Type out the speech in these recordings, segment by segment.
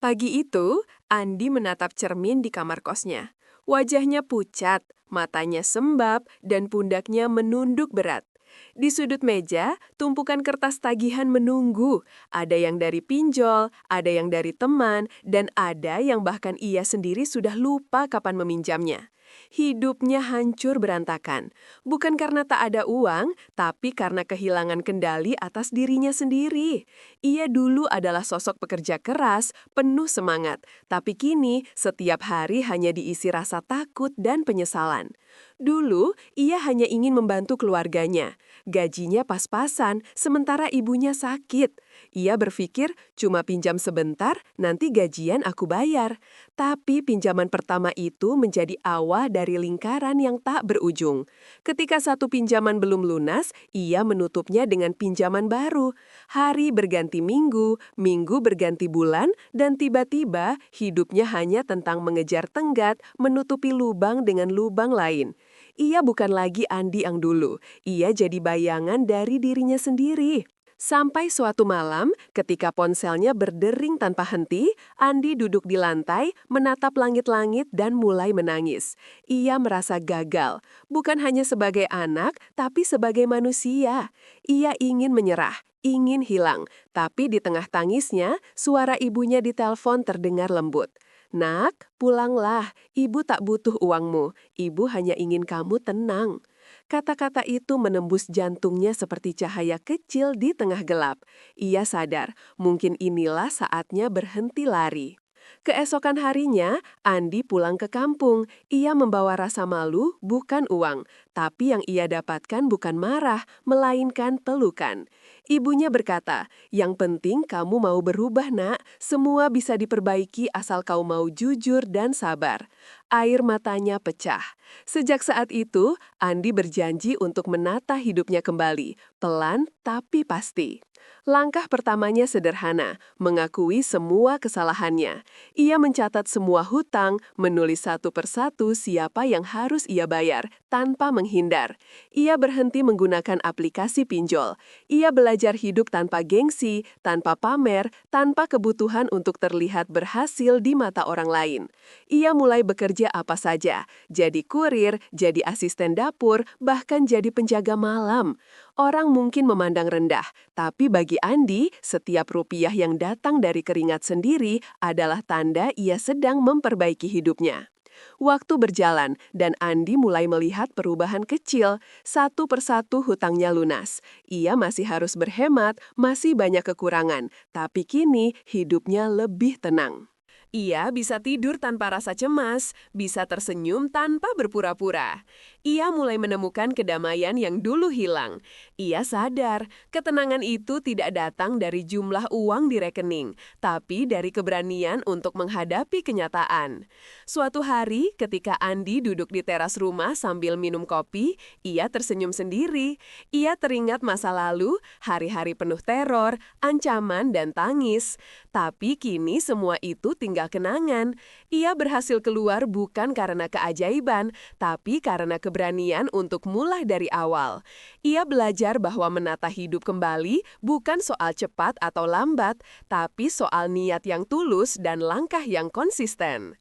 Pagi itu, Andi menatap cermin di kamar kosnya. Wajahnya pucat, matanya sembab, dan pundaknya menunduk berat. Di sudut meja, tumpukan kertas tagihan menunggu. Ada yang dari pinjol, ada yang dari teman, dan ada yang bahkan ia sendiri sudah lupa kapan meminjamnya. Hidupnya hancur berantakan, bukan karena tak ada uang, tapi karena kehilangan kendali atas dirinya sendiri. Ia dulu adalah sosok pekerja keras, penuh semangat, tapi kini setiap hari hanya diisi rasa takut dan penyesalan. Dulu, ia hanya ingin membantu keluarganya. Gajinya pas-pasan, sementara ibunya sakit. Ia berpikir, cuma pinjam sebentar, nanti gajian aku bayar. Tapi pinjaman pertama itu menjadi awal dari lingkaran yang tak berujung. Ketika satu pinjaman belum lunas, ia menutupnya dengan pinjaman baru. Hari berganti minggu, minggu berganti bulan, dan tiba-tiba hidupnya hanya tentang mengejar tenggat, menutupi lubang dengan lubang lain. Ia bukan lagi Andi yang dulu, ia jadi bayangan dari dirinya sendiri. Sampai suatu malam, ketika ponselnya berdering tanpa henti, Andi duduk di lantai, menatap langit-langit dan mulai menangis. Ia merasa gagal, bukan hanya sebagai anak, tapi sebagai manusia. Ia ingin menyerah, ingin hilang, tapi di tengah tangisnya, suara ibunya di telepon terdengar lembut. Nak, pulanglah, ibu tak butuh uangmu, ibu hanya ingin kamu tenang. Kata-kata itu menembus jantungnya seperti cahaya kecil di tengah gelap. Ia sadar, mungkin inilah saatnya berhenti lari. Keesokan harinya, Andi pulang ke kampung. Ia membawa rasa malu, bukan uang. Tapi yang ia dapatkan bukan marah, melainkan pelukan. Ibunya berkata, yang penting kamu mau berubah nak, semua bisa diperbaiki asal kau mau jujur dan sabar. Air matanya pecah. Sejak saat itu, Andi berjanji untuk menata hidupnya kembali, pelan tapi pasti. Langkah pertamanya sederhana, mengakui semua kesalahannya. Ia mencatat semua hutang, menulis satu persatu siapa yang harus ia bayar, tanpa menghindar. Ia berhenti menggunakan aplikasi pinjol. Ia belajar hidup tanpa gengsi, tanpa pamer, tanpa kebutuhan untuk terlihat berhasil di mata orang lain. Ia mulai bekerja apa saja, jadi kurir, jadi asisten dapur, bahkan jadi penjaga malam. Orang mungkin memandang rendah, tapi bagi Andi, setiap rupiah yang datang dari keringat sendiri adalah tanda ia sedang memperbaiki hidupnya. Waktu berjalan, dan Andi mulai melihat perubahan kecil. Satu persatu hutangnya lunas. Ia masih harus berhemat, masih banyak kekurangan, tapi kini hidupnya lebih tenang. Ia bisa tidur tanpa rasa cemas, bisa tersenyum tanpa berpura-pura. Ia mulai menemukan kedamaian yang dulu hilang. Ia sadar, ketenangan itu tidak datang dari jumlah uang di rekening, tapi dari keberanian untuk menghadapi kenyataan. Suatu hari, ketika Andi duduk di teras rumah sambil minum kopi, ia tersenyum sendiri. Ia teringat masa lalu, hari-hari penuh teror, ancaman, dan tangis. Tapi kini semua itu tinggal kenangan. Ia berhasil keluar bukan karena keajaiban, tapi karena keberanian untuk mulai dari awal. Ia belajar bahwa menata hidup kembali bukan soal cepat atau lambat, tapi soal niat yang tulus dan langkah yang konsisten.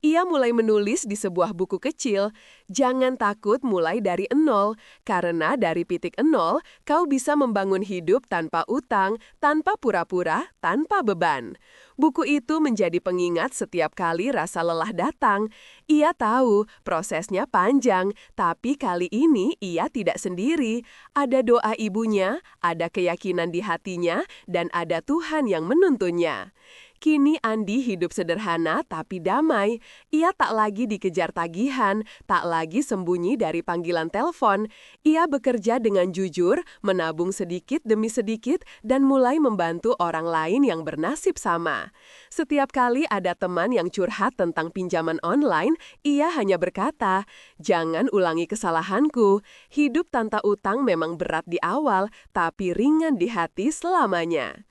Ia mulai menulis di sebuah buku kecil, "Jangan takut mulai dari nol, karena dari titik nol, kau bisa membangun hidup tanpa utang, tanpa pura-pura, tanpa beban." Buku itu menjadi pengingat setiap kali rasa lelah datang. Ia tahu prosesnya panjang, tapi kali ini ia tidak sendiri. Ada doa ibunya, ada keyakinan di hatinya, dan ada Tuhan yang menuntunnya. Kini Andi hidup sederhana tapi damai. Ia tak lagi dikejar tagihan, tak lagi sembunyi dari panggilan telepon. Ia bekerja dengan jujur, menabung sedikit demi sedikit, dan mulai membantu orang lain yang bernasib sama. Setiap kali ada teman yang curhat tentang pinjaman online, ia hanya berkata, "Jangan ulangi kesalahanku. Hidup tanpa utang memang berat di awal, tapi ringan di hati selamanya."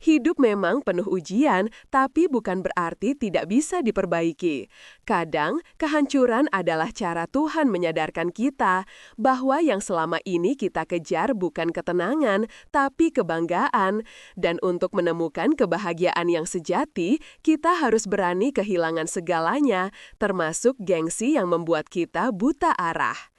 Hidup memang penuh ujian, tapi bukan berarti tidak bisa diperbaiki. Kadang, kehancuran adalah cara Tuhan menyadarkan kita bahwa yang selama ini kita kejar bukan ketenangan, tapi kebanggaan. Dan untuk menemukan kebahagiaan yang sejati, kita harus berani kehilangan segalanya, termasuk gengsi yang membuat kita buta arah.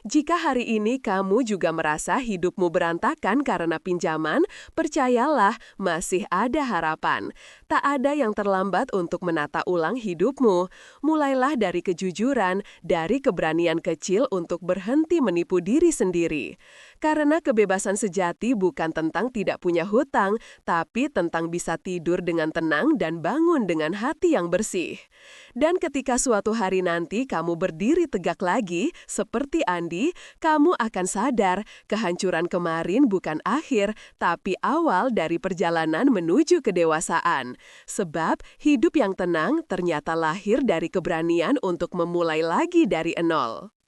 Jika hari ini kamu juga merasa hidupmu berantakan karena pinjaman, percayalah masih ada harapan. Tak ada yang terlambat untuk menata ulang hidupmu. Mulailah dari kejujuran, dari keberanian kecil untuk berhenti menipu diri sendiri. Karena kebebasan sejati bukan tentang tidak punya hutang, tapi tentang bisa tidur dengan tenang dan bangun dengan hati yang bersih. Dan ketika suatu hari nanti kamu berdiri tegak lagi, seperti Andi, kamu akan sadar kehancuran kemarin bukan akhir, tapi awal dari perjalanan menuju kedewasaan. Sebab hidup yang tenang ternyata lahir dari keberanian untuk memulai lagi dari nol.